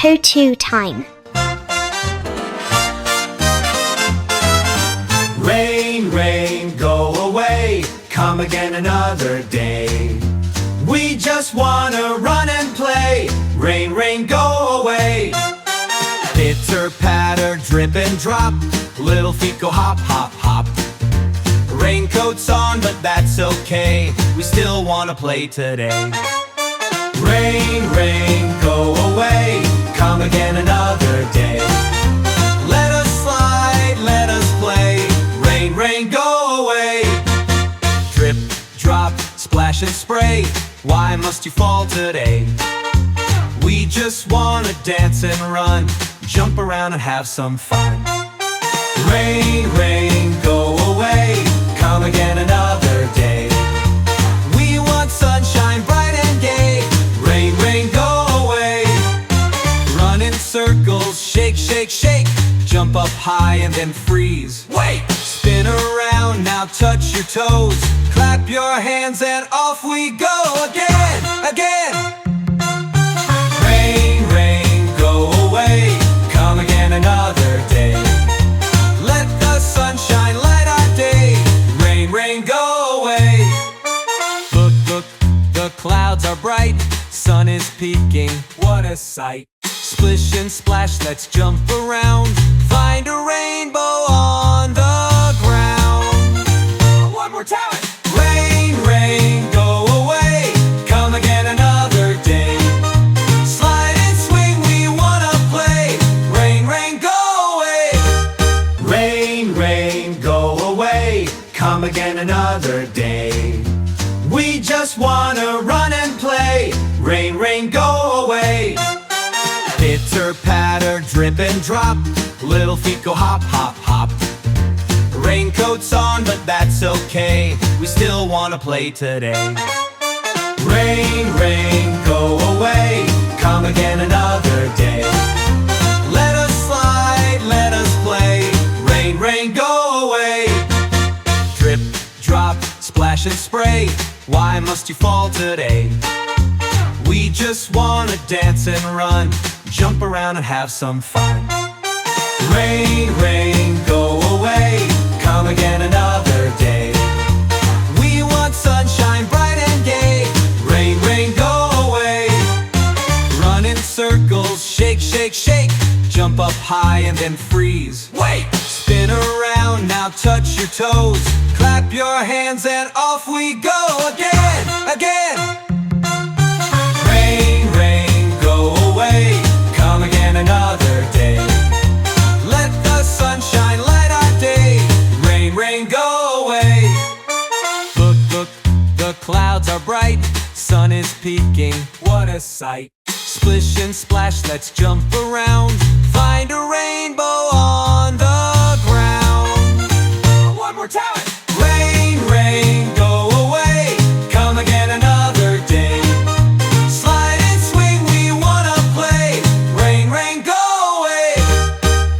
Totoo Time. Rain, rain, go away, come again another day. We just wanna run and play. Rain, rain, go away. Pitter, patter, drip and drop, little feet go hop, hop, hop. Raincoat's on, but that's okay, we still wanna play today. Rain, rain, go away, come again another day. Let us slide, let us play. Rain, rain, go away. Drip, drop, splash and spray, why must you fall today? We just wanna dance and run, jump around and have some fun. Rain, rain, go away, come again another day. We want sunshine bright and gay. Rain, rain, go away. Run in circles, shake, shake, shake. Jump up high and then freeze. Wait! Spin around, now touch your toes. Clap your hands and off we go again, again. Rain, rain, go away, come again another day. Let the sunshine light our day. Rain, rain, go away. Look, look, the clouds are bright, sun is peeking, what a sight. Splish and splash, let's jump around, find a rainbow on the ground. One more time. Rain, rain, go away, come again another day. Slide and swing, we wanna play. Rain, rain, go away. Rain, rain, go away, come again another day. We just wanna run and play. Rain, rain, go away. Pitter, patter, drip and drop, little feet go hop, hop, hop. Raincoat's on, but that's okay, we still wanna play today. Rain, rain, go away, come again another day. Let us slide, let us play. Rain, rain, go away. Drip, drop, splash and spray, why must you fall today? We just wanna dance and run, jump around and have some fun. Rain, rain, go away, come again another day. We want sunshine bright and gay. Rain, rain, go away. Run in circles, shake, shake, shake. Jump up high and then freeze. Wait! Spin around, now touch your toes. Clap your hands and off we go again, again. Rain, rain, go away, come again another day. Let the sunshine light our day. Rain, rain, go away. Look, look, the clouds are bright, sun is peeking, what a sight. Splish and splash, let's jump around,